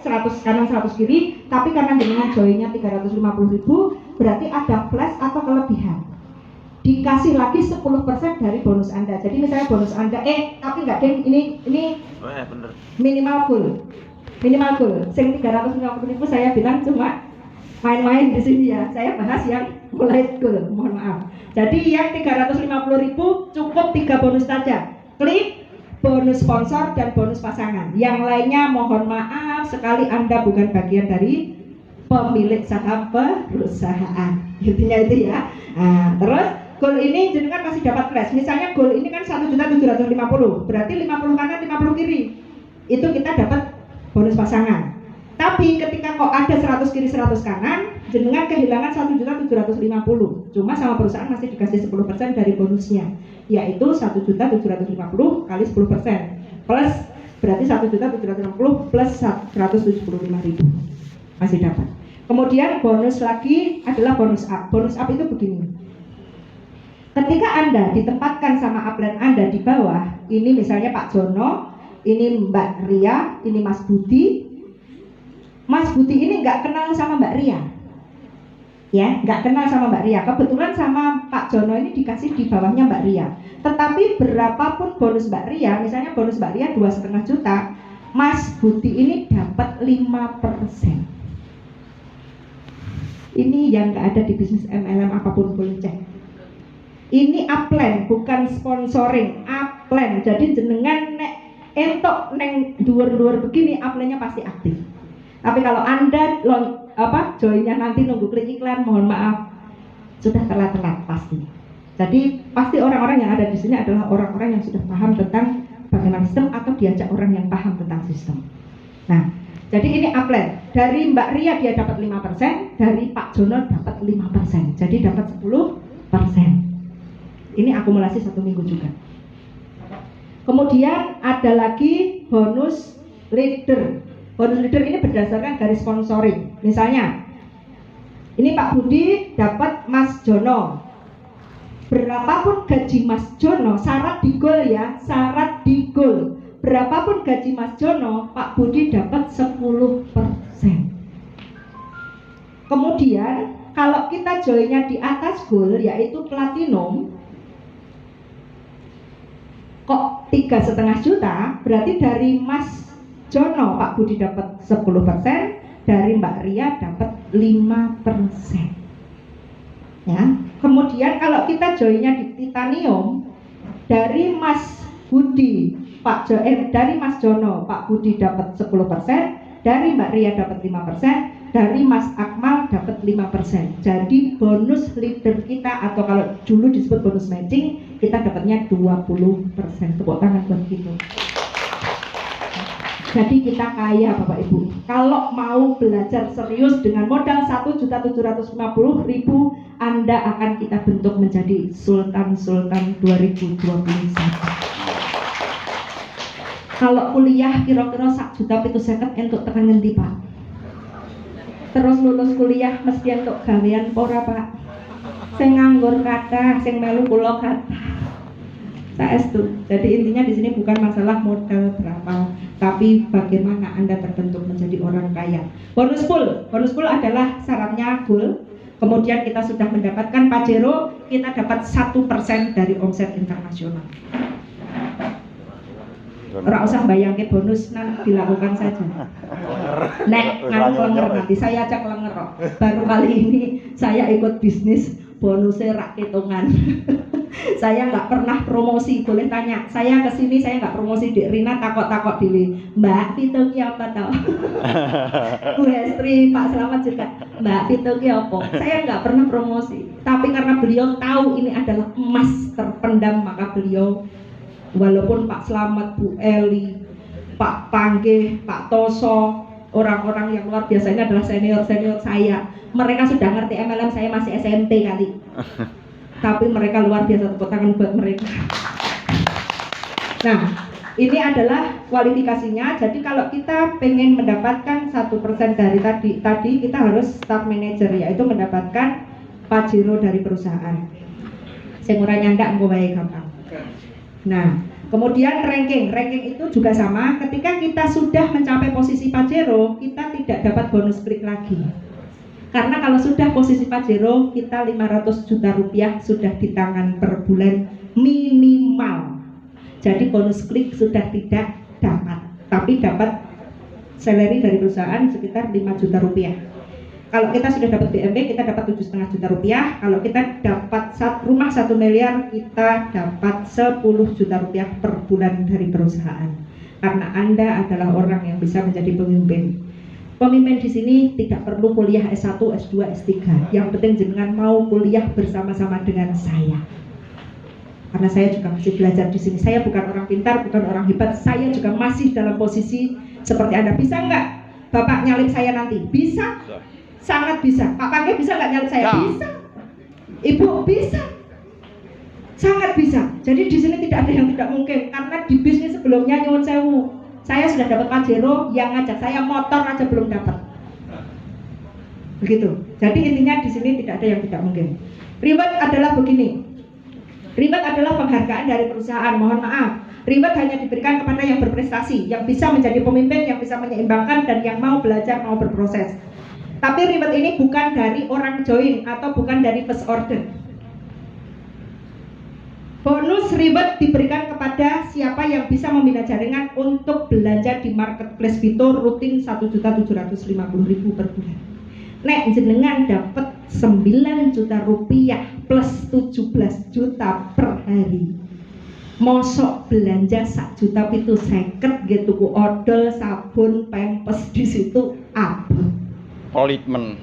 100 kanan 100 kiri, tapi karena jenengan joinnya 350.000, berarti ada plus atau kelebihan. Dikasih lagi 10% dari bonus Anda. Jadi misalnya bonus Anda tapi enggak deh, ini bener. Minimal goal. Sing 350.000 saya bilang cuma main-main di sini ya. Saya bahas yang mulai goal, mohon maaf. Jadi yang 350.000 cukup 3 bonus saja. Klik bonus sponsor dan bonus pasangan. Yang lainnya mohon maaf sekali Anda bukan bagian dari pemilik saham perusahaan. Intinya itu ya. Nah, terus goal ini jenengan masih dapat flash. Misalnya goal ini kan 1.750.000, berarti 50 kanan 50 kiri. Itu kita dapat bonus pasangan. Tapi ketika kok ada 100 kiri 100 kanan, jenengan kehilangan 1.750.000. Cuma sama perusahaan masih dikasih 10% dari bonusnya, yaitu 1.750 kali 10%. Plus berarti 1.750 plus 175.000. Masih dapat. Kemudian bonus lagi adalah bonus up. Bonus up itu begini. Ketika Anda ditempatkan sama upline Anda di bawah, ini misalnya Pak Jono, ini Mbak Ria, ini Mas Budi. Mas Budi ini nggak kenal sama Mbak Ria, ya, nggak kenal sama Mbak Ria. Kebetulan sama Pak Jono ini dikasih di bawahnya Mbak Ria. Tetapi berapapun bonus Mbak Ria, misalnya bonus Mbak Ria 2,5 juta, Mas Budi ini dapat 5%. Ini yang nggak ada di bisnis MLM apapun boleh cek. Ini upline bukan sponsoring, upline. Jadi jenengan nek entok neng dhuwur-dhuwur begini upline-nya pasti aktif. Tapi kalau Anda joinnya nanti nunggu klik iklan, mohon maaf sudah telat pasti. Jadi pasti orang-orang yang ada di sini adalah orang-orang yang sudah paham tentang bagaimana sistem atau diajak orang yang paham tentang sistem. Nah, jadi ini upline. Dari Mbak Ria dia dapat 5%, dari Pak Jono dapat 5%. Jadi dapat 10%. Ini akumulasi 1 minggu juga. Kemudian ada lagi bonus leader. Bonus leader ini berdasarkan garis sponsoring. Misalnya, ini Pak Budi dapat Mas Jono. Berapapun gaji Mas Jono, syarat di goal ya, syarat di goal. Berapapun gaji Mas Jono, Pak Budi dapat 10%. Kemudian, kalau kita joinnya di atas goal, yaitu platinum, kok 3,5 juta, berarti dari Mas Jono Pak Budi dapat 10%, dari Mbak Ria dapat 5%. Ya. Kemudian kalau kita joinnya di titanium, dari Mas Budi dari Mas Jono Pak Budi dapat 10%, dari Mbak Ria dapat 5%, dari Mas Akmal dapat 5%. Jadi bonus leader kita, atau kalau dulu disebut bonus matching, kita dapatnya 20%. Tepuk tangan buat kita. Jadi kita kaya Bapak Ibu. Kalau mau belajar serius dengan modal 1.750.000, Anda akan kita bentuk menjadi Sultan 2021. Kalau kuliah kira-kira 1.750.000 untuk tekan ngendi Pak? Terus lulus kuliah mesti untuk gawean ora Pak? Sing nganggur kathah, sing melu kula kathah. Saestu. Jadi intinya di sini bukan masalah modal berapa, tapi bagaimana Anda terbentuk menjadi orang kaya. Bonus pool adalah syaratnya goal. Kemudian kita sudah mendapatkan Pajero, kita dapat 1% dari omset internasional. Ora usah bayangke bonus, nah dilakukan saja. Nek nganggur nanti saya ajak lenger. Baru kali ini saya ikut bisnis bonusnya rak hitungan. Saya nggak pernah promosi, boleh tanya. Saya kesini saya nggak promosi, Dek Rina takok-takok diri. Mbak Vito ki apa tau? Bu Hestri, Pak Selamat juga. Mbak Vito ki apa? Saya nggak pernah promosi. Tapi karena beliau tahu ini adalah emas terpendam, maka beliau, walaupun Pak Selamat, Bu Eli, Pak Panggih, Pak Toso, orang-orang yang luar biasa ini adalah senior-senior saya. Mereka sudah ngerti MLM, saya masih SMP kali. Tapi mereka luar biasa, tepuk tangan buat mereka. Nah, ini adalah kualifikasinya. Jadi kalau kita pengen mendapatkan 1% dari tadi kita harus staff manager, yaitu mendapatkan Pajero dari perusahaan. Saya ora nyandak engko wae gampang. Nah, Kemudian ranking itu juga sama. Ketika kita sudah mencapai posisi Pajero, kita tidak dapat bonus klik lagi. Karena kalau sudah posisi Pajero, kita 500 juta rupiah sudah di tangan per bulan minimal. Jadi bonus klik sudah tidak dapat, tapi dapat salary dari perusahaan sekitar 5 juta rupiah. Kalau kita sudah dapat BMW, kita dapat 7,5 juta rupiah. Kalau kita dapat rumah 1 miliar, kita dapat 10 juta rupiah per bulan dari perusahaan. Karena Anda adalah orang yang bisa menjadi pemimpin. Pemimpin di sini tidak perlu kuliah S1, S2, S3. Yang penting jenengan mau kuliah bersama-sama dengan saya. Karena saya juga masih belajar di sini. Saya bukan orang pintar, bukan orang hebat. Saya juga masih dalam posisi seperti Anda. Bisa nggak Bapak nyalip saya nanti? Bisa. Sangat bisa. Pak Pangke bisa nggak nyalip saya? Ya. Bisa. Ibu bisa. Sangat bisa. Jadi di sini tidak ada yang tidak mungkin. Karena di bisnis sebelumnya nyuwun sewu, saya sudah dapat Pajero, yang ngajak saya motor aja belum dapat. Begitu. Jadi intinya di sini tidak ada yang tidak mungkin. Reward adalah begini. Reward adalah penghargaan dari perusahaan. Mohon maaf. Reward hanya diberikan kepada yang berprestasi, yang bisa menjadi pemimpin, yang bisa menyeimbangkan, dan yang mau belajar, mau berproses. Tapi reward ini bukan dari orang join atau bukan dari first order. Bonus reward diberikan kepada siapa yang bisa membina jaringan untuk belanja di marketplace Bito rutin 1.750.000 per bulan. Nek jenengan dapat 9 juta rupiah plus 17 juta per hari. Mosok belanja 1 juta pitu seket gitu ku odol, sabun, pempes di situ abot. Komitmen.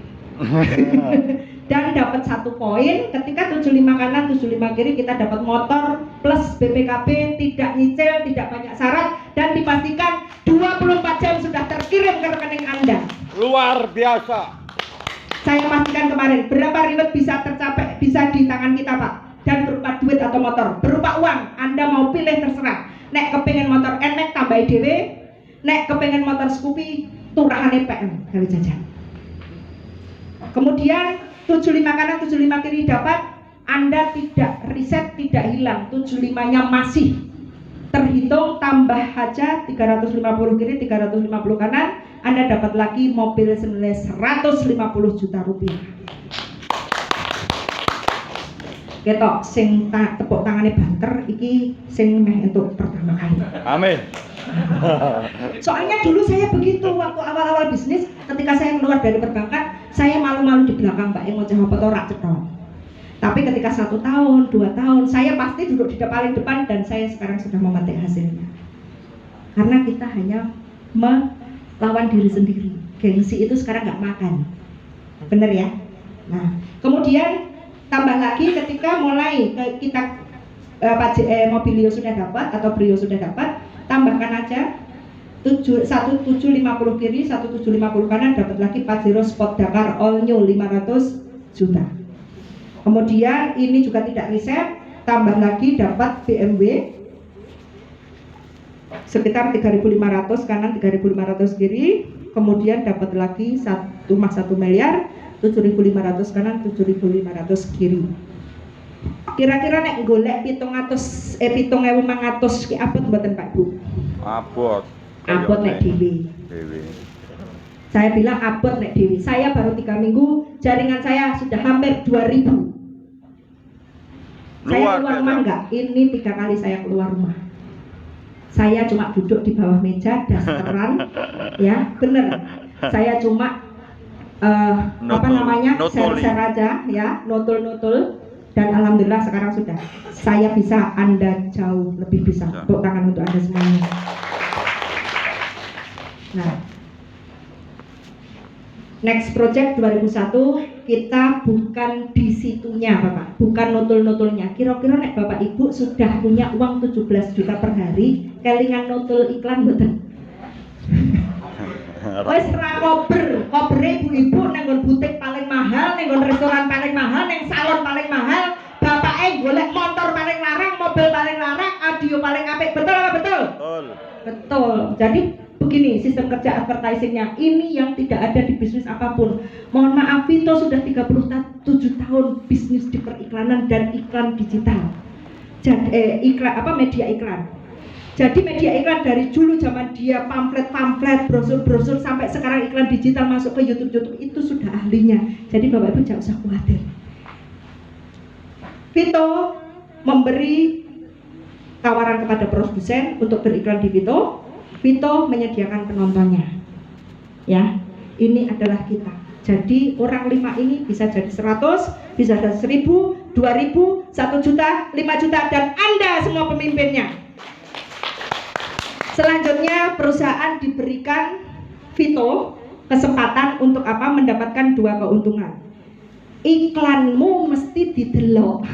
Dan dapat 1 poin ketika 75 kanan 75 kiri kita dapat motor plus BPKB, tidak nyicil, tidak banyak syarat, dan dipastikan 24 jam sudah terkirim ke rekening Anda. Luar biasa. Saya pastikan kemarin berapa reward bisa tercapai, bisa di tangan kita Pak, dan berupa duit atau motor, berupa uang. Anda mau pilih terserah. Nek kepengen motor NMAX tambah DW, nek kepengen motor Scoopy turahane PM gawe jajan. Kemudian 75 kanan 75 kiri dapat, Anda tidak riset, tidak hilang, 75-nya masih terhitung, tambah aja 350 kiri 350 kanan, Anda dapat lagi mobil senilai 150 juta rupiah. Ketok sing tepuk tangannya banter iki sing meh untuk pertama kali. Amin. Soalnya dulu saya begitu waktu awal-awal bisnis, ketika saya keluar dari perbankan, saya malu-malu di belakang Mbak Eng ngoceh apa ora cetok. Tapi ketika 1 tahun, 2 tahun, saya pasti duduk di paling depan dan saya sekarang sudah memetik hasilnya. Karena kita hanya melawan diri sendiri. Gengsi itu sekarang nggak makan. Bener ya? Nah, kemudian tambah lagi ketika mulai kita Mobilio sudah dapat atau Brio sudah dapat, tambahkan aja 1750 kiri 1750 kanan, dapat lagi Pajero Sport Dakar All New 500 juta. Kemudian ini juga tidak riset, tambah lagi dapat BMW sekitar 3.500 kanan 3.500 kiri, kemudian dapat lagi rumah 1 miliar 7.500 kanan 7.500 kiri. Kira-kira nek golek 7.500 ki abot mboten Pak Bu? Abot. Abot nek dhewe. Saya bilang abot nek dhewe. Saya baru 3 minggu, jaringan saya sudah hampir 2.000. Saya keluar rumah enggak? Ini 3 kali saya keluar rumah. Saya cuma duduk di bawah meja dasteran, ya bener. Saya cuma share aja, ya, nutul. Dan alhamdulillah sekarang sudah. Saya bisa, Anda jauh lebih bisa. Tepuk tangan untuk Anda semuanya. Nah, next project 2001 kita bukan di situnya Bapak, bukan nutul-nutulnya. Kira-kira nek Bapak Ibu sudah punya uang 17 juta per hari, kelingan nutul iklan mboten? Wes ra kober ibu-ibu nang butik paling mahal, nang restoran paling mahal, nang salon paling mahal, bapake golek motor paling larang, mobil paling larang, audio paling apik. Betul apa betul? Betul. Jadi begini sistem kerja advertisingnya, ini yang tidak ada di bisnis apapun. Mohon maaf, Vito sudah 37 tahun bisnis di periklanan dan iklan digital. Jadi media iklan. Jadi media iklan dari dulu zaman dia pamflet, brosur sampai sekarang iklan digital masuk ke YouTube itu sudah ahlinya. Jadi Bapak Ibu jangan usah khawatir. Vito memberi tawaran kepada produsen untuk beriklan di Vito. Vito menyediakan penontonnya. Ya, ini adalah kita. Jadi orang 5 ini bisa jadi 100, bisa jadi 1000, 2000, 1 juta, 5 juta, dan Anda semua pemimpinnya. Selanjutnya perusahaan diberikan Vito kesempatan untuk apa? Mendapatkan 2 keuntungan. Iklanmu mesti didelok.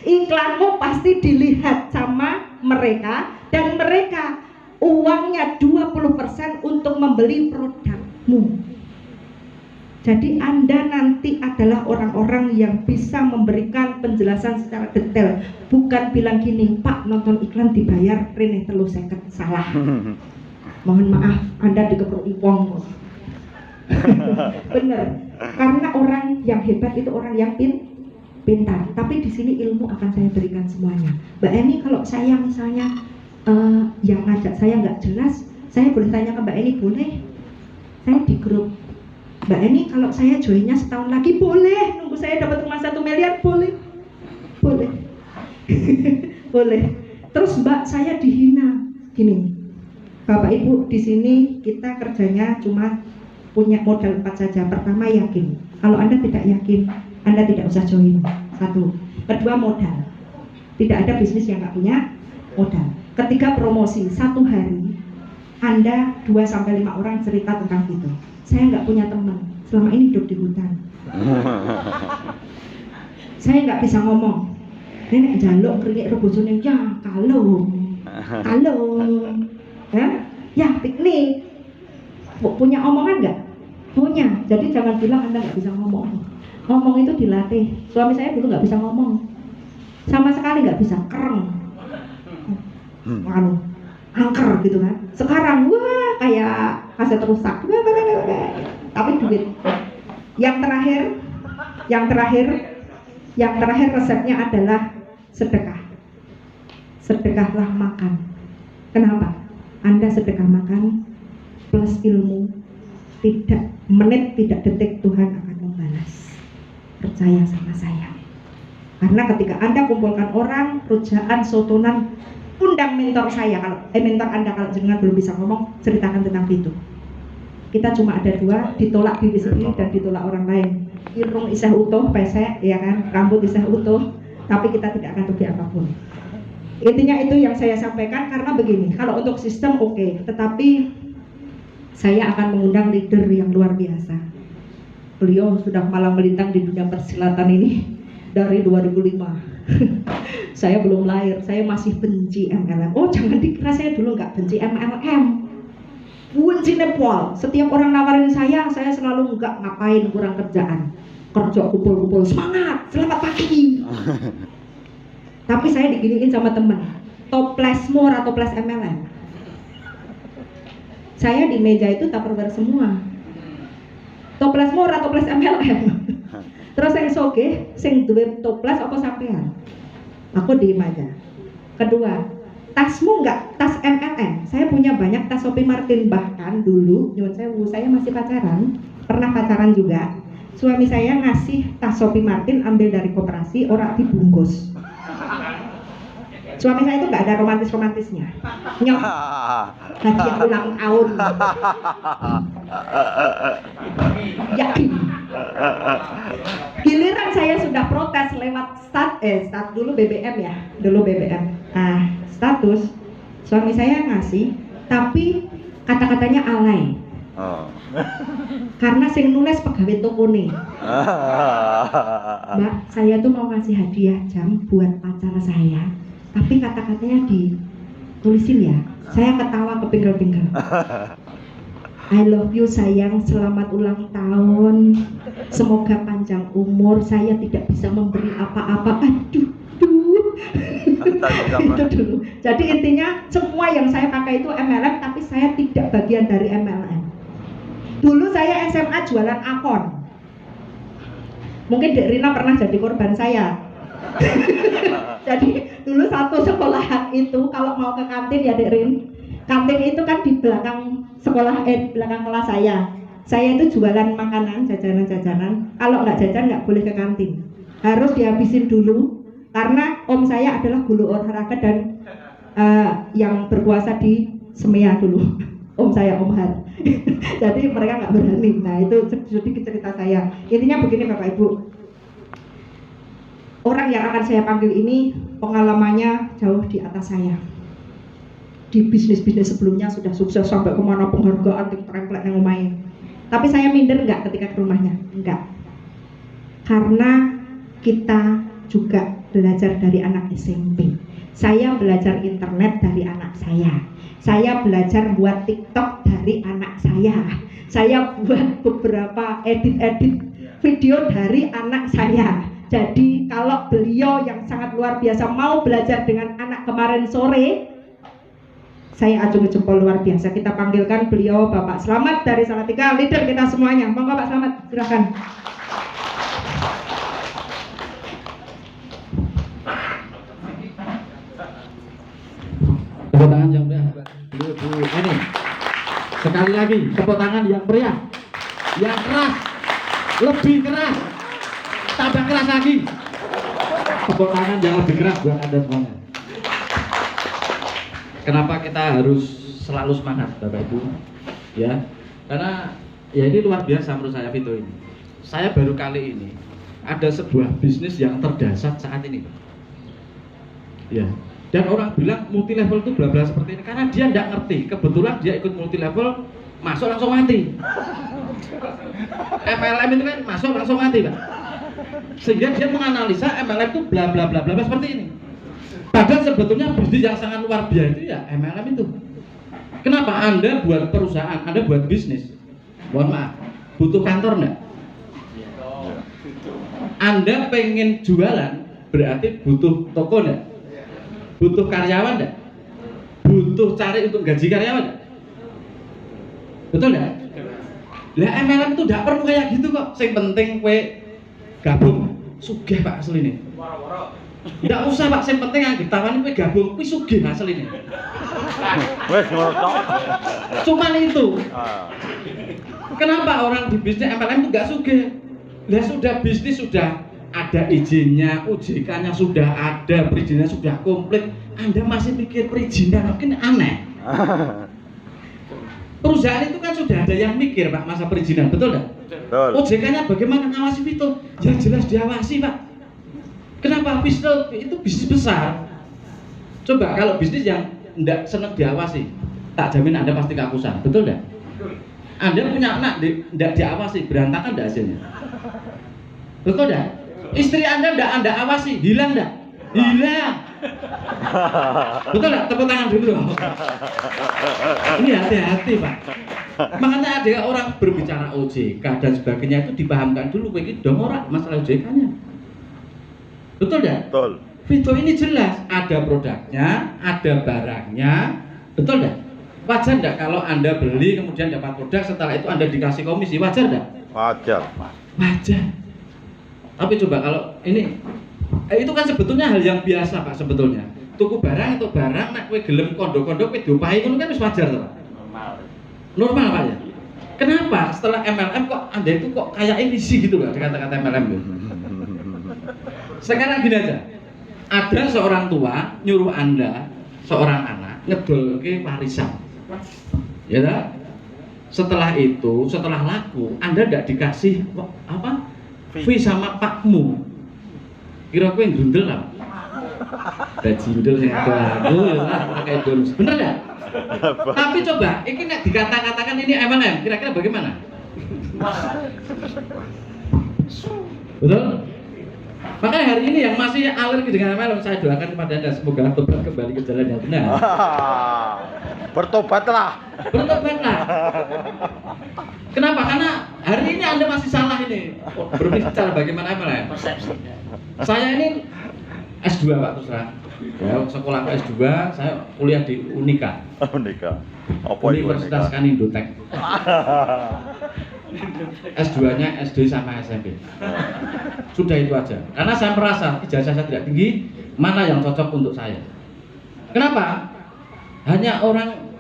Iklanmu pasti dilihat sama mereka, dan mereka uangnya 20% untuk membeli produkmu. Jadi Anda nanti adalah orang-orang yang bisa memberikan penjelasan secara detail. Bukan bilang gini, Pak nonton iklan dibayar rene 3.50. Salah. Mohon maaf, Anda dikepruk wong. Bener. Karena orang yang hebat itu orang yang pintar. Tapi di sini ilmu akan saya berikan semuanya. Mbak Eni, kalau saya misalnya yang ngajak saya nggak jelas, saya boleh tanya ke Mbak Eni, boleh? Saya di grup. Mbak Eni, kalau saya joinnya setahun lagi boleh, nunggu saya dapat uang 1 miliar boleh, boleh, boleh. Terus Mbak, saya dihina, gini, Bapak Ibu di sini kita kerjanya cuma punya modal 4 saja. Pertama yakin, kalau Anda tidak yakin, Anda tidak usah join. 1, kedua modal, tidak ada bisnis yang nggak punya modal. Ketiga promosi, 1 hari Anda 2-5 orang cerita tentang itu. Saya nggak punya teman, selama ini hidup di hutan. Saya nggak bisa ngomong. Nenek jaluk kerikik rebusune ya kalung, ya piknik. Punya omongan nggak? Punya. Jadi jangan bilang Anda nggak bisa ngomong. Ngomong itu dilatih. Suami saya dulu nggak bisa ngomong, sama sekali nggak bisa, kereng, angker gitu kan. Sekarang wah kayak kaset rusak. Tapi duit. Yang terakhir resepnya adalah sedekah. Sedekahlah makan. Kenapa? Anda sedekah makan plus ilmu, tidak menit tidak detik Tuhan akan membalas. Percaya sama saya. Karena ketika Anda kumpulkan orang, rujaan, sotonan, undang mentor saya, kalau mentor Anda kalau jenengan belum bisa ngomong, ceritakan tentang itu. Kita cuma ada 2, ditolak diri sendiri dan ditolak orang lain. Irung isah utuh, pesek, ya kan, rambut isah utuh, tapi kita tidak akan rugi apapun. Intinya itu yang saya sampaikan, karena begini, kalau untuk sistem oke, tetapi saya akan mengundang leader yang luar biasa. Beliau sudah malang melintang di dunia persilatan ini dari 2005. Saya belum lahir, saya masih benci MLM. Oh jangan dikira saya dulu nggak benci MLM. Benci nepal. Setiap orang nawarin saya selalu nggak ngapain, kurang kerjaan. Kerja kumpul-kumpul, semangat, selamat pagi. Tapi saya diginiin sama temen, toplesmore atau toples MLM. Saya di meja itu tupperware semua. Toplesmore atau toples MLM. Terus saya soge, sing duwe toples apa sampean? Aku diem aja. Kedua, tasmu enggak tas MLM? Saya punya banyak tas Sophie Martin, bahkan dulu nyuwun sewu, saya masih pacaran, pernah pacaran juga. Suami saya ngasih tas Sophie Martin ambil dari koperasi, orang dibungkus. Suami saya itu nggak ada romantisnya. Nyok, hadiah ulang tahun. Yakin. Giliran saya sudah protes lewat start dulu BBM ya, dulu BBM. Nah, status suami saya ngasih, tapi kata-katanya alay. Karena sing nulis pegawai toko nih. Mbak, saya tuh mau ngasih hadiah jam buat pacar saya, tapi kata-katanya ditulisin ya. Saya ketawa kepinggel-pinggel. I love you sayang, selamat ulang tahun, semoga panjang umur. Saya tidak bisa memberi apa-apa. Aduh. Itu dulu. Jadi intinya semua yang saya pakai itu MLM, tapi saya tidak bagian dari MLM. Dulu saya SMA jualan akon. Mungkin Dek Rina pernah jadi korban saya. Jadi dulu satu sekolahan itu kalau mau ke kantin ya Dek Rin, kantin itu kan di belakang sekolah, di belakang kelas saya. Saya itu jualan makanan, jajanan-jajanan. Kalau nggak jajan nggak boleh ke kantin, harus dihabisin dulu. Karena om saya adalah guru olahraga dan yang berkuasa di Semea dulu. Om saya Om Har. Jadi mereka nggak berani. Nah itu sedikit cerita saya. Intinya begini Bapak Ibu. Orang yang akan saya panggil ini pengalamannya jauh di atas saya. Di bisnis-bisnis sebelumnya sudah sukses sampai kemana penghargaan template yang lumayan. Tapi saya minder nggak ketika ke rumahnya? Enggak. Karena kita juga belajar dari anak SMP. Saya belajar internet dari anak saya. Saya belajar buat TikTok dari anak saya. Saya buat beberapa edit-edit video dari anak saya. Jadi kalau beliau yang sangat luar biasa mau belajar dengan anak kemarin sore, saya acungi jempol luar biasa. Kita panggilkan beliau Bapak Slamet dari Salatiga, leader kita semuanya. Monggo Pak Slamet, silakan. Tepuk tangan yang meriah. Bu ini. Sekali lagi tepuk tangan yang meriah. Yang keras. Lebih keras. Tambah keras lagi. Tepuk tangan yang lebih keras buat Anda semuanya. Kenapa kita harus selalu semangat Bapak Ibu? Ya, karena ya ini luar biasa menurut saya Vito ini. Saya baru kali ini ada sebuah bisnis yang terdasar saat ini. Ya, dan orang bilang multi level itu bla bla seperti ini karena dia tidak ngerti. Kebetulan dia ikut multi level, masuk langsung mati. MLM itu kan masuk langsung mati, Pak. Sehingga dia menganalisa MLM itu bla bla bla bla seperti ini. Padahal sebetulnya bisnis yang sangat luar biasa itu ya MLM itu. Kenapa? Anda buat perusahaan, Anda buat bisnis. Mohon maaf, butuh kantor enggak? Anda pengen jualan, berarti butuh toko enggak? Butuh karyawan enggak? Butuh cari untuk gaji karyawan enggak? Betul enggak? Lah MLM itu enggak perlu kayak gitu kok. Yang penting kowe gabung. Sugih Pak asli ini. Enggak usah Pak, yang penting yang ditawani kowe gabung, kowe sugih asli ini. Wes ngono. Cuman itu. Kenapa orang di bisnis MLM itu enggak sugih? Lah sudah bisnis sudah ada izinnya, OJK-nya sudah ada, perizinannya sudah komplit. Anda masih pikir perizinan, mungkin aneh. Perusahaan itu kan sudah ada yang mikir Pak masa perizinan, betul enggak? Betul. OJK-nya bagaimana ngawasi Vito? Ya jelas diawasi Pak. Kenapa bisnis itu bisnis besar? Coba kalau bisnis yang tidak senang diawasi, tak jamin Anda pasti kehakusan, betul enggak? Anda punya anak tidak diawasi, berantakan enggak hasilnya? Betul enggak? Istri Anda tidak Anda awasi, hilang enggak? Hilang. Betul enggak? Tepuk tangan dulu. Ini hati-hati Pak. Makanya ada orang berbicara OJK dan sebagainya itu dipahamkan dulu, begitu dong orang masalah OJK-nya. Betul enggak? Betul. Vito ini jelas ada produknya, ada barangnya, betul enggak? Wajar enggak kalau Anda beli kemudian dapat produk, setelah itu Anda dikasih komisi, wajar enggak? Wajar. Wajar. Tapi coba kalau ini itu kan sebetulnya hal yang biasa Pak sebetulnya. Tuku barang atau barang nek kowe gelem kondo-kondo kowe diopahi ngono kan wis wajar to Pak. Normal Pak ya. Kenapa setelah MLM kok Anda itu kok kayak risih gitu Pak kata-kata MLM itu? Sekarang gini aja. Ada seorang tua nyuruh Anda seorang anak ngedolke warisan. Ya tak? Setelah itu, setelah laku, Anda tidak dikasih apa? Fee sama pakmu. Kira kowe ndundel lah. Bajindel sing ada aku ya pakai bonus. Bener enggak? Tapi coba, ini nek dikata-katakan ini MLM, kira-kira bagaimana? Betul? Makanya hari ini yang masih alergi dengan MLM, saya doakan kepada Anda semoga tobat kembali ke jalan yang benar. Bertobatlah. Bertobatlah. Kenapa? Karena hari ini Anda masih salah ini berbicara bagaimana MLM. Saya ini S2 Pak terus terang. Ya, sekolah S2, saya kuliah di Unika. Unika. Apa itu Universitas Unika? Kanindotek. S2-nya SD sama SMP. Sudah itu aja. Karena saya merasa ijazah saya tidak tinggi, mana yang cocok untuk saya. Kenapa? Hanya orang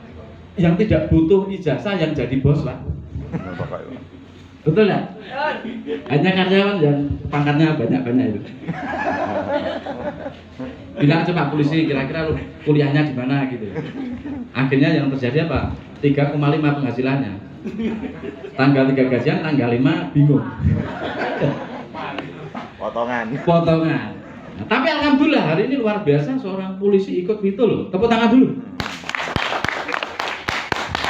yang tidak butuh ijazah yang jadi bos, Pak. Betul ya? Hanya karyawan yang pangkatnya banyak-banyak itu. Bilang coba polisi kira-kira lu kuliahnya di mana gitu. Akhirnya yang terjadi apa? 3,5 penghasilannya. Tanggal 3 gajian, tanggal 5 bingung. Potongan. Nah, tapi alhamdulillah hari ini luar biasa seorang polisi ikut itu loh. Tepuk tangan dulu.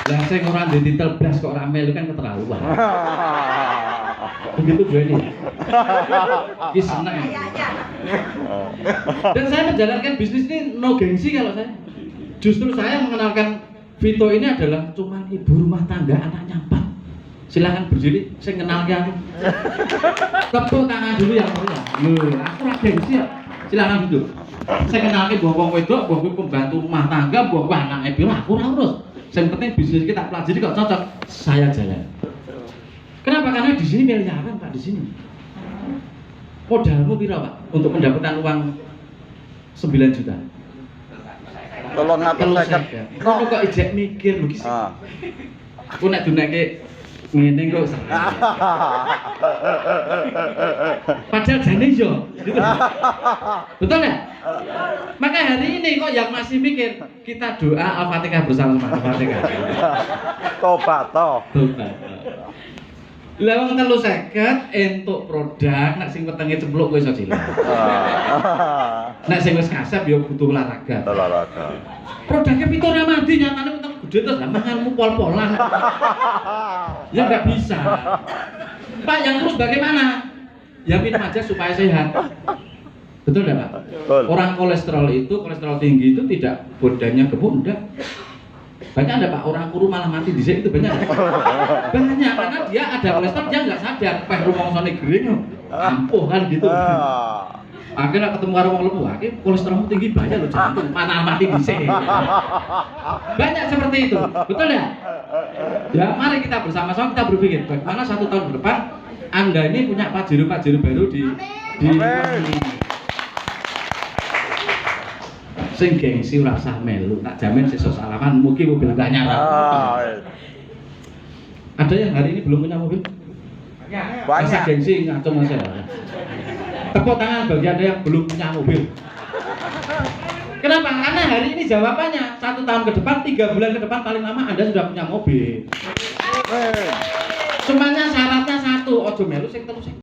Lah saya orang di titel blas kok rame lu kan keterlaluan. Begitu gue ini. Ki seneng. Dan saya menjalankan bisnis ini no gengsi kalau saya. Justru saya mengenalkan Vito ini adalah cuman ibu rumah tangga, anaknya 4. Silahkan berdiri, saya kenal aku. Tepuk tangan dulu yang mulia. Aku ora gengsi ya. Silahkan duduk. Saya kenalke wong wedok, wong pembantu rumah tangga, wong anake piro aku ora urus. Yang penting bisnis kita pelajari kok cocok, saya jalan. Kenapa? Karena di sini miliaran Pak di sini. Modalmu piro Pak untuk mendapatkan uang 9 juta? Tolong ngatur saya. Kamu kok ijek mikir lho ki. Aku nek dunekke ngene kok seneng. Padahal jane yo, gitu. Betul ya? Maka hari ini kok yang masih mikir, kita doa Al-Fatihah bersama-sama. Al-Fatihah. Tobat. Tobat. Lah wong 350 entuk produk, nek sing wetenge cempluk kowe iso cilik. Nek sing wis kasep ya butuh olahraga. Produknya Vito Ramadi nyatane weteng gede terus lah manganmu pol-polan. Ya enggak bisa. Pak, yang terus bagaimana? Ya minum aja supaya sehat. Betul enggak, Pak? Betul. Orang kolesterol tinggi itu tidak badannya gemuk, enggak. Banyak ada Pak, orang kuru malah mati di sini itu banyak. Banyak karena dia ada kolesterol, dia nggak sadar. Peh rumongsone gering, ampuh kan gitu. Akhirnya ketemu karo wong lebu, akhirnya kolesterolmu tinggi banyak loh jantung, mana mati di sini. Banyak seperti itu, betul ya? Ya mari kita bersama-sama kita berpikir bagaimana 1 tahun ke depan Anda ini punya pajero baru di sing gengsi ora usah melu, tak jamin sesuk salaman mugi mobil gak nyala. Ada yang hari ini belum punya mobil? Masa gengsi ngaco Mas ya. Tepuk tangan bagi Anda yang belum punya mobil. Kenapa? Karena hari ini jawabannya 1 tahun ke depan, 3 bulan ke depan paling lama Anda sudah punya mobil. Cumanya syaratnya 1, ojo melu sing terus